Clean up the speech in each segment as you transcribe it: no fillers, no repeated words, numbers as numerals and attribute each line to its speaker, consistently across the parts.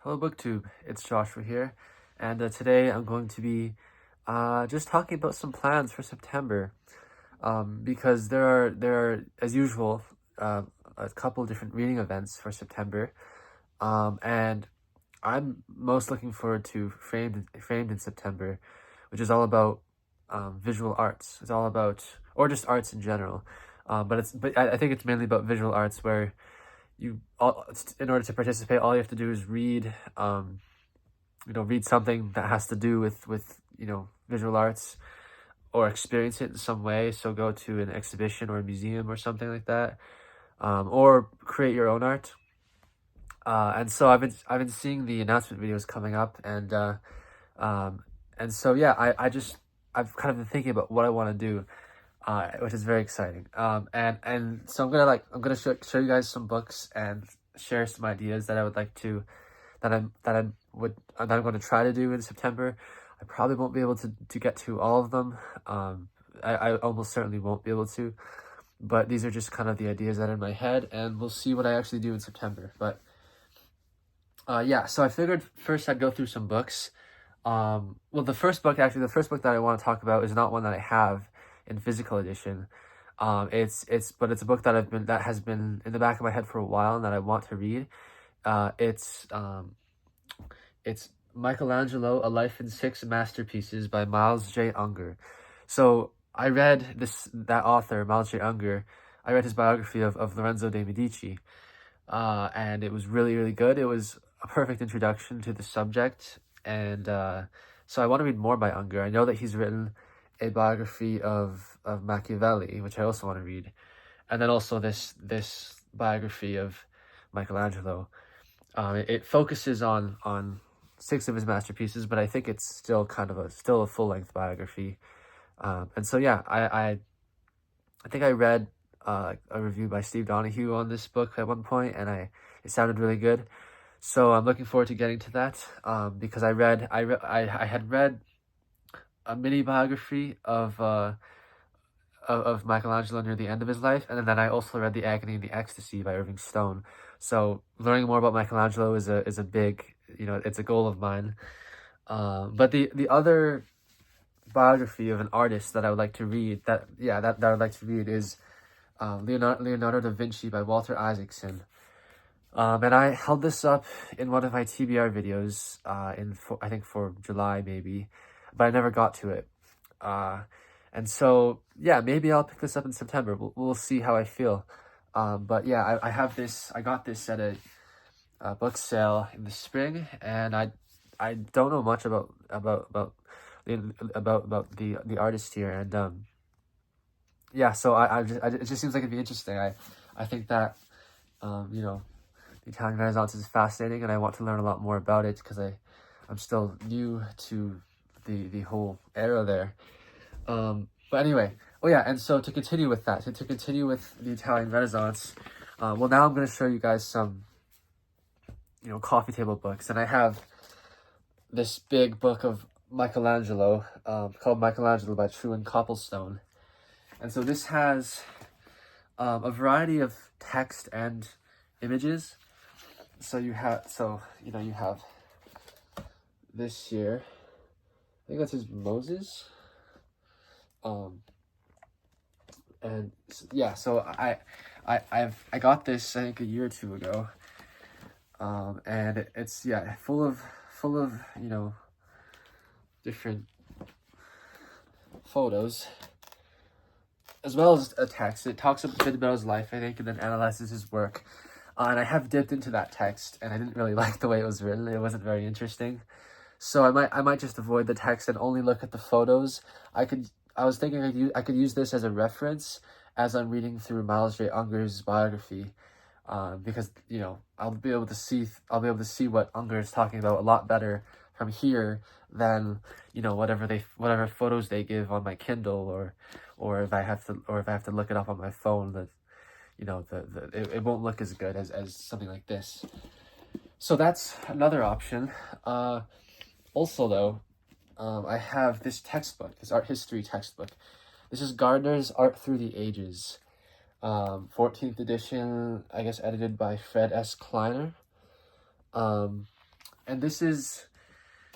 Speaker 1: Hello BookTube, it's Joshua here, and today I'm going to be just talking about some plans for September, because there are as usual a couple different reading events for September, and I'm most looking forward to Framed in September, which is all about visual arts. It's all about, or just arts in general, but I think it's mainly about visual arts where in order to participate, all you have to do is read something that has to do with visual arts, or experience it in some way. So go to an exhibition or a museum or something like that, or create your own art. And so I've been seeing the announcement videos coming up, and so yeah, I've kind of been thinking about what I want to do, which is very exciting. And so I'm gonna show you guys some books and share some ideas that I would like to that I'm going to try to do in September. I probably won't be able to get to all of them. I almost certainly won't be able to, but these are just kind of the ideas that are in my head, and we'll see what I actually do in September. But yeah, so I figured first I'd go through some books. Well, the first book that I want to talk about is not one that I have in physical edition. It's a book that has been in the back of my head for a while and that I want to read. It's Michelangelo: A Life in Six Masterpieces by Miles J. Unger. So I read that author, Miles J. Unger. I read his biography of Lorenzo de' Medici, and it was really, really good. It was a perfect introduction to the subject, and so I want to read more by Unger. I know that he's written a biography of Machiavelli, which I also want to read, and then also this biography of Michelangelo. It focuses on six of his masterpieces, but I think it's still kind of still a full-length biography. And so yeah, I think I read a review by Steve Donahue on this book at one point, and it sounded really good. So I'm looking forward to getting to that, because I had read a mini biography of Michelangelo near the end of his life, and then I also read The Agony and the Ecstasy by Irving Stone. So learning more about Michelangelo is a big, it's a goal of mine. But the other biography of an artist that I would like to read, that I would like to read, is Leonardo da Vinci by Walter Isaacson. And I held this up in one of my TBR videos, I think for July maybe, but I never got to it. And so yeah, maybe I'll pick this up in September. We'll see how I feel. But yeah, I have this. I got this at a book sale in the spring, and I don't know much about the artist here, and yeah. So it just seems like it'd be interesting. I think that the Italian Renaissance is fascinating, and I want to learn a lot more about it because I'm still new to the whole era there. But anyway, oh yeah, and so to continue with the Italian Renaissance, well, now I'm going to show you guys some, coffee table books, and I have this big book of Michelangelo, called Michelangelo by Truman Copplestone, and so this has a variety of text and images. So you have this here. I think this is Moses. And yeah, so I got this I think a year or two ago, and it's full of different photos, as well as a text. It talks a bit about his life, I think, and then analyzes his work. And I have dipped into that text, and I didn't really like the way it was written. It wasn't very interesting, so I might just avoid the text and only look at the photos. I was thinking I could use this as a reference as I'm reading through Miles J. Unger's biography, because I'll be able to see what Unger is talking about a lot better from here than whatever photos they give on my Kindle, or if I have to look it up on my phone. That it won't look as good as something like this. So that's another option. Also though, I have this textbook, this art history textbook. This is Gardner's Art Through the Ages, 14th edition, I guess edited by Fred S. Kleiner. and this is,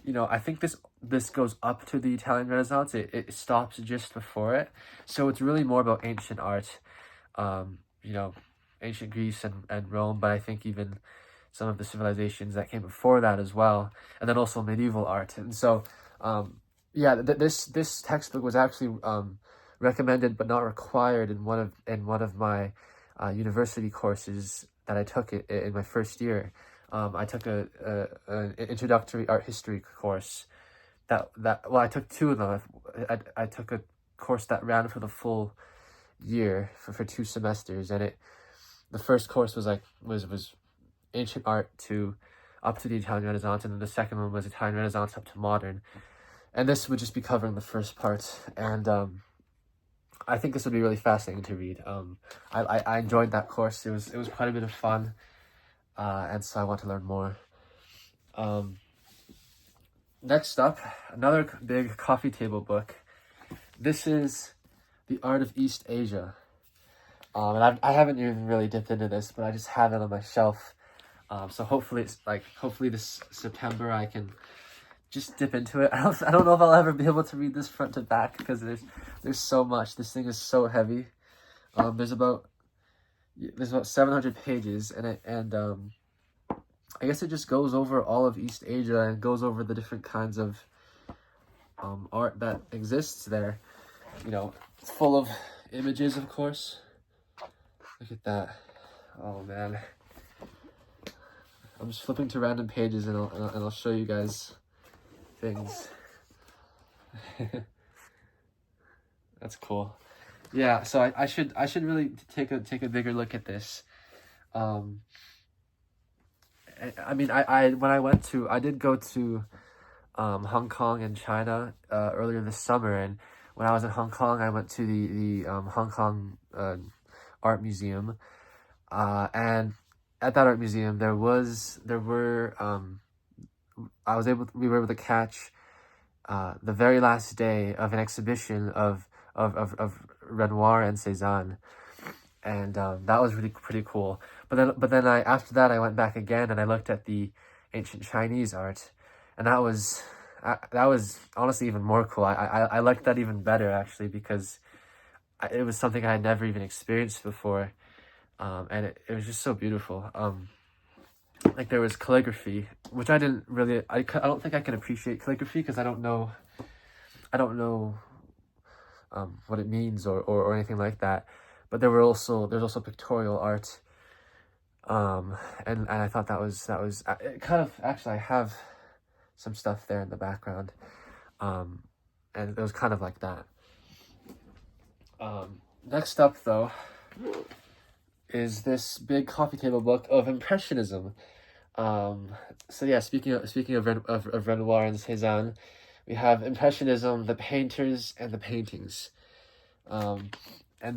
Speaker 1: I think this goes up to the Italian Renaissance. It stops just before it, so it's really more about ancient art, um, you know, ancient Greece and Rome, but I think even some of the civilizations that came before that as well, and then also medieval art. And so, yeah, this textbook was actually recommended but not required in one of my university courses that I took in my first year. I took an introductory art history course well, I took two of them. I took a course that ran for the full year for 2 semesters, and the first course was ancient art to up to the Italian Renaissance, and then the second one was Italian Renaissance up to modern. And this would just be covering the first part, and I think this would be really fascinating to read. I enjoyed that course. It was quite a bit of fun, and so I want to learn more. Next up, another big coffee table book. This is The Art of East Asia. And I haven't even really dipped into this, but I just have it on my shelf. So hopefully hopefully this September I can just dip into it. I don't know if I'll ever be able to read this front to back because there's so much. This thing is so heavy. There's about 700 pages, and I guess it just goes over all of East Asia and goes over the different kinds of art that exists there. It's full of images, of course. Look at that. Oh man. I'm just flipping to random pages and I'll show you guys things. That's cool. Yeah, so I should really take a bigger look at this. I mean, I did go to Hong Kong and China earlier this summer, and when I was in Hong Kong, I went to the Hong Kong Art Museum, and at that art museum we were able to catch the very last day of an exhibition of Renoir and Cézanne, and that was really pretty cool. But then after that I went back again and I looked at the ancient Chinese art, and that was honestly even more cool. I liked that even better actually because it was something I had never even experienced before, and it was just so beautiful. Like there was calligraphy, which I didn't really. I don't think I can appreciate calligraphy because I don't know what it means or anything like that. But there's also pictorial art, and I thought that was it kind of actually I have some stuff there in the background, and it was kind of like that. Next up though is this big coffee table book of Impressionism. So yeah, speaking of Renoir and Cézanne, we have Impressionism, the painters and the paintings. And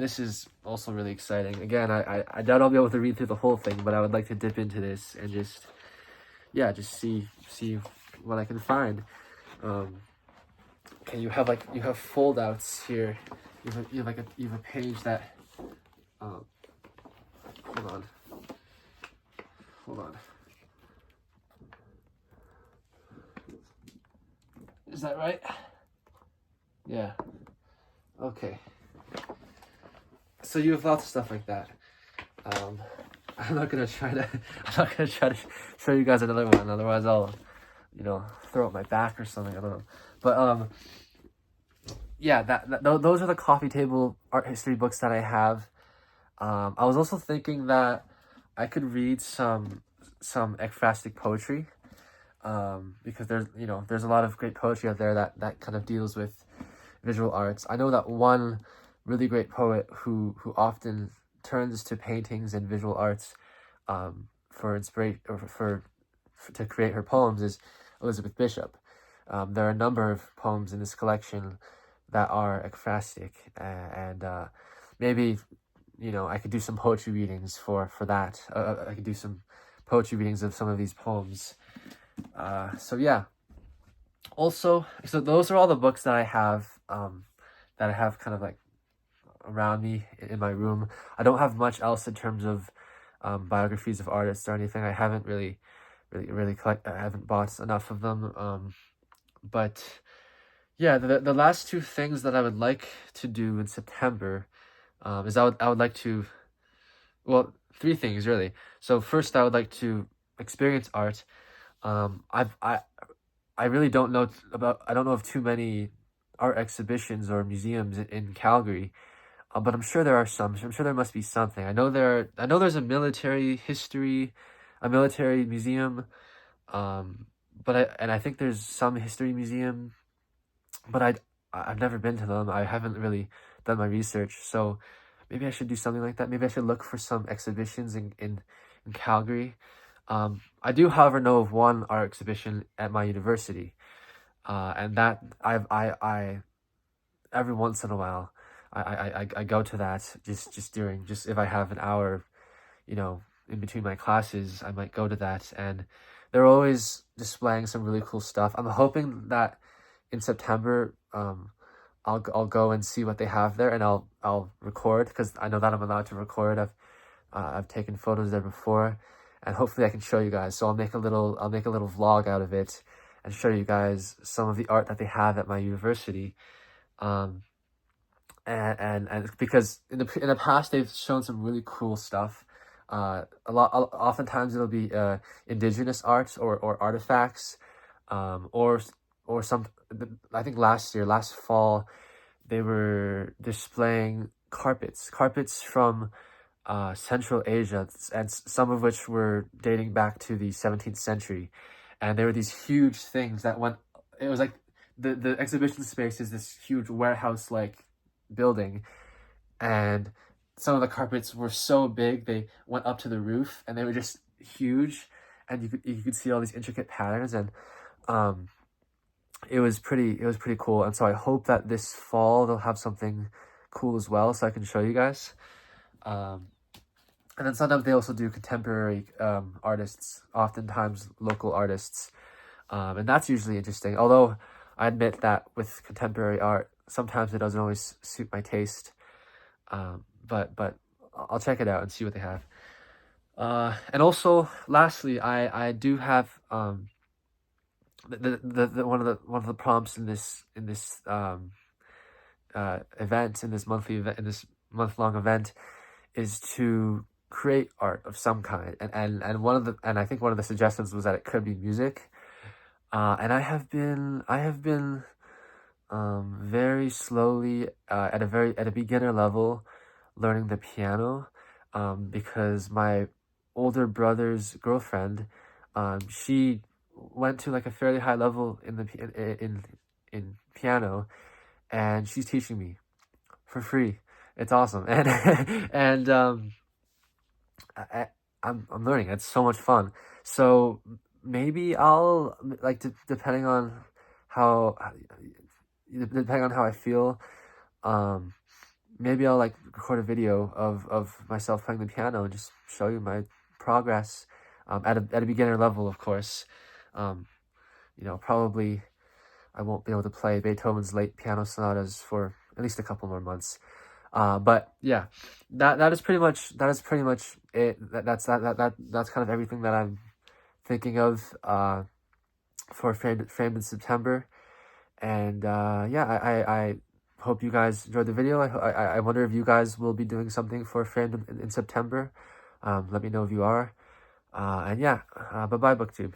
Speaker 1: this is also really exciting. Again, I doubt I'll be able to read through the whole thing, but I would like to dip into this and just see what I can find. Okay, you have foldouts here. You have a page that. Hold on. Is that right? Yeah. Okay. So you have lots of stuff like that. I'm not gonna try to show you guys another one. Otherwise, I'll, throw up my back or something. I don't know. But yeah, those are the coffee table art history books that I have. I was also thinking that I could read some ekphrastic poetry, because there's a lot of great poetry out there that kind of deals with visual arts. I know that one really great poet who often turns to paintings and visual arts for inspiration or to create her poems is Elizabeth Bishop. There are a number of poems in this collection that are ekphrastic, and maybe I could do some poetry readings for that. I could do some poetry readings of some of these poems. So yeah. Also, so those are all the books that I have kind of like around me in my room. I don't have much else in terms of biographies of artists or anything. I haven't really really collect. I haven't bought enough of them. But yeah, the last two things that I would like to do in September, is I would like to, well, three things really. So first, I would like to experience art. I really don't know I don't know of too many art exhibitions or museums in Calgary, but I'm sure there are some. I'm sure there must be something. I know there's a military history, a military museum, um, I think there's some history museum, but I've never been to them. I haven't really done my research, so maybe I should do something like that. Maybe I should look for some exhibitions in Calgary. I do, however, know of one art exhibition at my university, and that I every once in a while I go to that, just during, just if I have an hour, in between my classes, I might go to that, and they're always displaying some really cool stuff. I'm hoping that in September, I'll go and see what they have there, and I'll record, because I know that I'm allowed to record. I've taken photos there before, and hopefully I can show you guys. So I'll make a little vlog out of it and show you guys some of the art that they have at my university. Um, and because in the past they've shown some really cool stuff. Oftentimes it'll be indigenous arts or artifacts, or some. I think last fall, they were displaying carpets from Central Asia, and some of which were dating back to the 17th century, and there were these huge things that went. It was like the exhibition space is this huge warehouse like building, and some of the carpets were so big they went up to the roof, and they were just huge, and you could see all these intricate patterns, and um it was pretty cool. And so I hope that this fall they'll have something cool as well, so I can show you guys. um and then sometimes they also do contemporary artists, oftentimes local artists, and that's usually interesting. Although I admit that with contemporary art, sometimes it doesn't always suit my taste. But I'll check it out and see what they have. And also, lastly, I do have one of the prompts in this event, in this monthly event, in this month-long event, is to create art of some kind. And I think one of the suggestions was that it could be music. And I have been very slowly, at a beginner level, learning the piano, because my older brother's girlfriend, she went to like a fairly high level in piano, and she's teaching me for free. It's awesome. And I, I'm learning. It's so much fun. So maybe I'll, like, how depending on how I feel, um maybe I'll like record a video of myself playing the piano and just show you my progress, at a beginner level, of course. um Probably I won't be able to play Beethoven's late piano sonatas for at least a couple more months. But yeah, that is pretty much it. That's kind of everything that I'm thinking of for framed in September. And yeah, I hope you guys enjoyed the video. I wonder if you guys will be doing something for framed in September. Let me know if you are. And yeah, bye bye, BookTube.